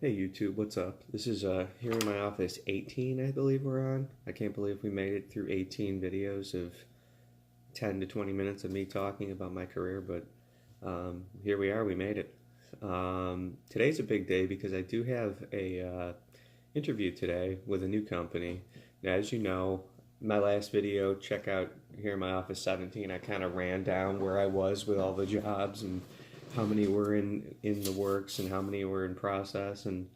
Hey YouTube, what's up? This is here in my office 18, I believe we're on. I can't believe we made it through 18 videos of 10 to 20 minutes of me talking about my career, but here we are, we made it. Today's a big day because I do have a interview today with a new company. Now, as you know, my last video, check out here in my office 17, I kind of ran down where I was with all the jobs and how many were in the works and how many were in process and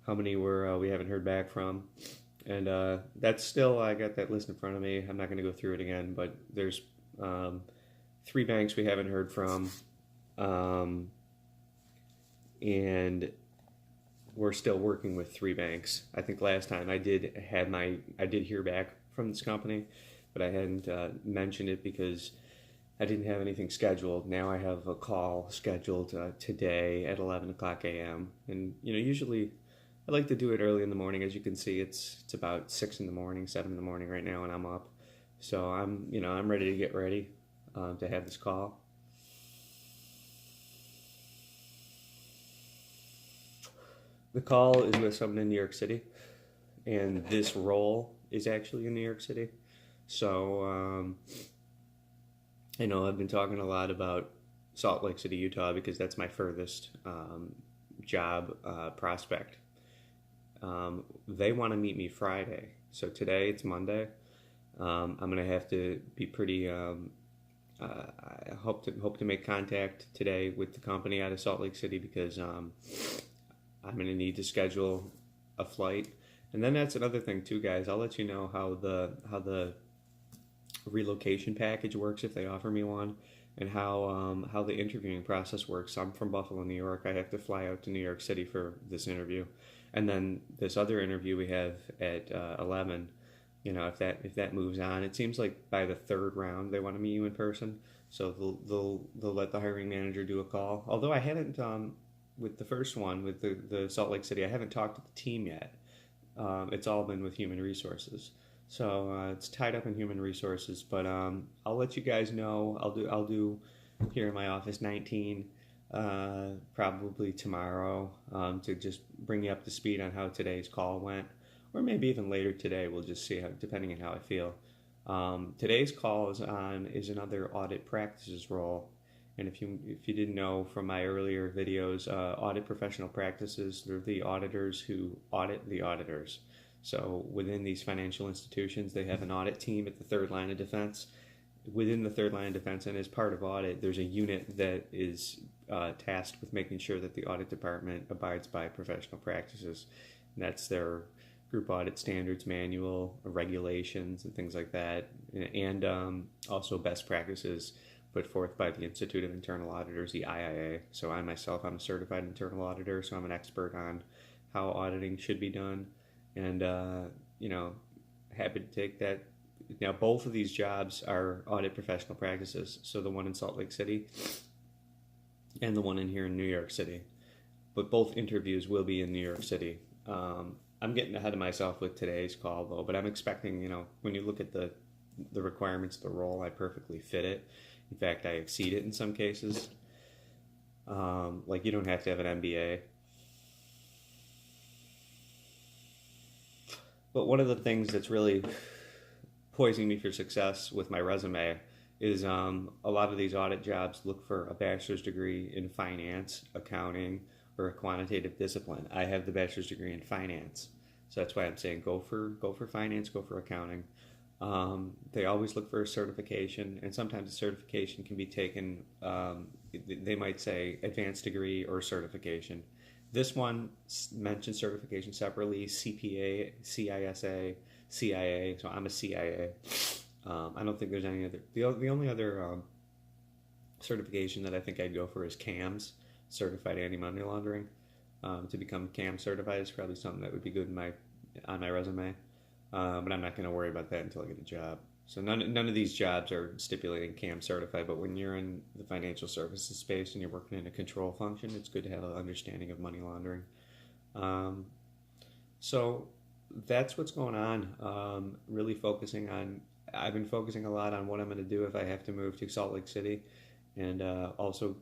how many were we haven't heard back from. And that's still, I got that list in front of me. I'm not going to go through it again, but there's 3 banks we haven't heard from, and we're still working with 3 banks. I think last time I did hear back from this company, but I hadn't mentioned it because I didn't have anything scheduled. Now I have a call scheduled today at 11 o'clock a.m. And usually I like to do it early in the morning. As you can see, it's about 6 in the morning, 7 in the morning right now, and I'm up. So I'm ready to get ready to have this call. The call is with someone in New York City, and this role is actually in New York City. So I've been talking a lot about Salt Lake City, Utah, because that's my furthest job prospect. They want to meet me Friday, so today it's Monday. I'm gonna have to be pretty. I hope to make contact today with the company out of Salt Lake City because I'm gonna need to schedule a flight, and then that's another thing too, guys. I'll let you know how the relocation package works if they offer me one, and how the interviewing process works. I'm from Buffalo, New York. I have to fly out to New York City for this interview, and then this other interview we have at 11. If that moves on, it seems like by the 3rd round they want to meet you in person. So they'll let the hiring manager do a call. Although I haven't with the first one with the Salt Lake City, I haven't talked to the team yet. It's all been with human resources. So it's tied up in human resources, but I'll let you guys know. I'll do here in my office 19 probably tomorrow to just bring you up to speed on how today's call went, or maybe even later today. We'll just see depending on how I feel. Today's call is another audit practices role, and if you didn't know from my earlier videos, audit professional practices, they're the auditors who audit the auditors. So within these financial institutions, they have an audit team at the 3rd line of defense. Within the 3rd line of defense, and as part of audit, there's a unit that is tasked with making sure that the audit department abides by professional practices. And that's their group audit standards manual, regulations, and things like that, and also best practices put forth by the Institute of Internal Auditors, the IIA. So I'm a certified internal auditor, so I'm an expert on how auditing should be done. And happy to take that. Now, both of these jobs are audit professional practices. So the one in Salt Lake City and the one in here in New York City. But both interviews will be in New York City. I'm getting ahead of myself with today's call, though. But I'm expecting, when you look at the requirements of the role, I perfectly fit it. In fact, I exceed it in some cases. Like you don't have to have an MBA. But one of the things that's really poising me for success with my resume is a lot of these audit jobs look for a bachelor's degree in finance, accounting, or a quantitative discipline. I have the bachelor's degree in finance, so that's why I'm saying go for finance, go for accounting. They always look for a certification, and sometimes a certification can be taken. They might say advanced degree or certification. This one mentions certification separately: CPA, CISA, CIA. So I'm a CIA. I don't think there's any other. The only other certification that I think I'd go for is CAMS, Certified Anti-Money Laundering. To become CAMS certified is probably something that would be good on my resume. But I'm not going to worry about that until I get a job. So none of these jobs are stipulating CAMS certified, but when you're in the financial services space and you're working in a control function, it's good to have an understanding of money laundering. So that's what's going on. Really focusing on, I've been focusing a lot on what I'm going to do if I have to move to Salt Lake City, and also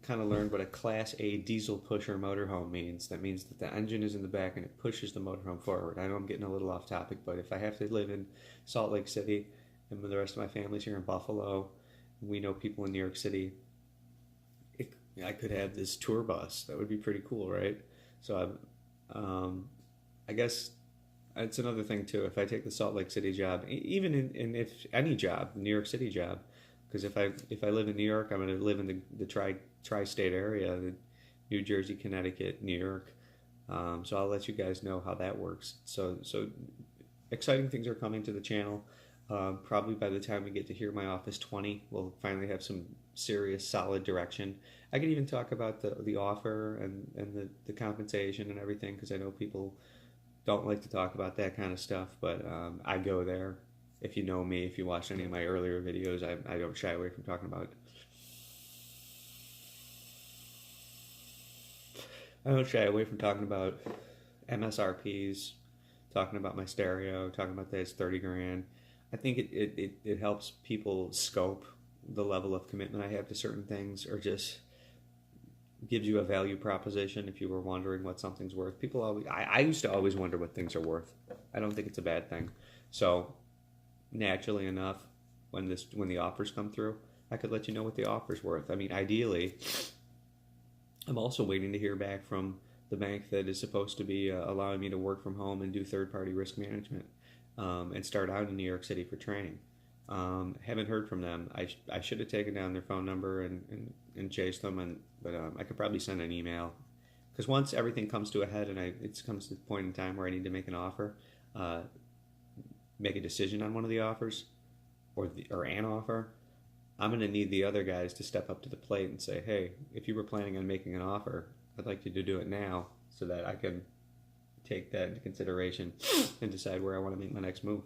kind of learned what a Class A diesel pusher motorhome means. That means that the engine is in the back and it pushes the motorhome forward. I know I'm getting a little off topic, but if I have to live in Salt Lake City and the rest of my family's here in Buffalo, we know people in New York City, I could have this tour bus. That would be pretty cool, right? So I guess it's another thing too. If I take the Salt Lake City job, even in if any job, New York City job, because if I live in New York, I'm going to live in the tri-state area, the New Jersey, Connecticut, New York. So I'll let you guys know how that works. So exciting things are coming to the channel. Probably by the time we get to Here My Office 20, we'll finally have some serious, solid direction. I could even talk about the offer and the compensation and everything, because I know people don't like to talk about that kind of stuff, but I go there. If you know me, if you watched any of my earlier videos, I don't shy away from talking about it. I don't shy away from talking about MSRPs, talking about my stereo, talking about that it's 30 grand. I think it helps people scope the level of commitment I have to certain things, or just gives you a value proposition if you were wondering what something's worth. I used to always wonder what things are worth. I don't think it's a bad thing. So naturally enough, when the offers come through, I could let you know what the offer's worth. I mean, ideally, I'm also waiting to hear back from the bank that is supposed to be allowing me to work from home and do third-party risk management, and start out in New York City for training. Haven't heard from them. I should have taken down their phone number and chased them, but I could probably send an email, because once everything comes to a head and it comes to the point in time where I need to make an offer, make a decision on one of the offers, or an offer, I'm going to need the other guys to step up to the plate and say, hey, if you were planning on making an offer, I'd like you to do it now, so that I can take that into consideration and decide where I want to make my next move.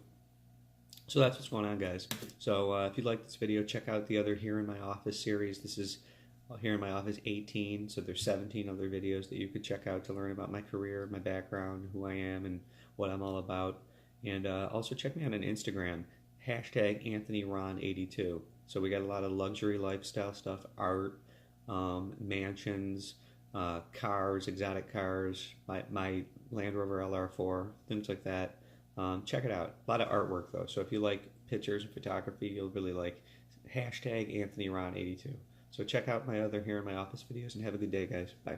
So that's what's going on, guys. So if you like this video, check out the other Here in My Office series. This is Here in My Office 18, so there's 17 other videos that you could check out to learn about my career, my background, who I am, and what I'm all about. And also check me out on Instagram, #AnthonyRon82. So we got a lot of luxury lifestyle stuff, art, mansions, cars, exotic cars, my Land Rover LR4, things like that. Check it out. A lot of artwork, though. So if you like pictures and photography, you'll really like #AnthonyRon82. So check out my other Here in My Office videos, and have a good day, guys. Bye.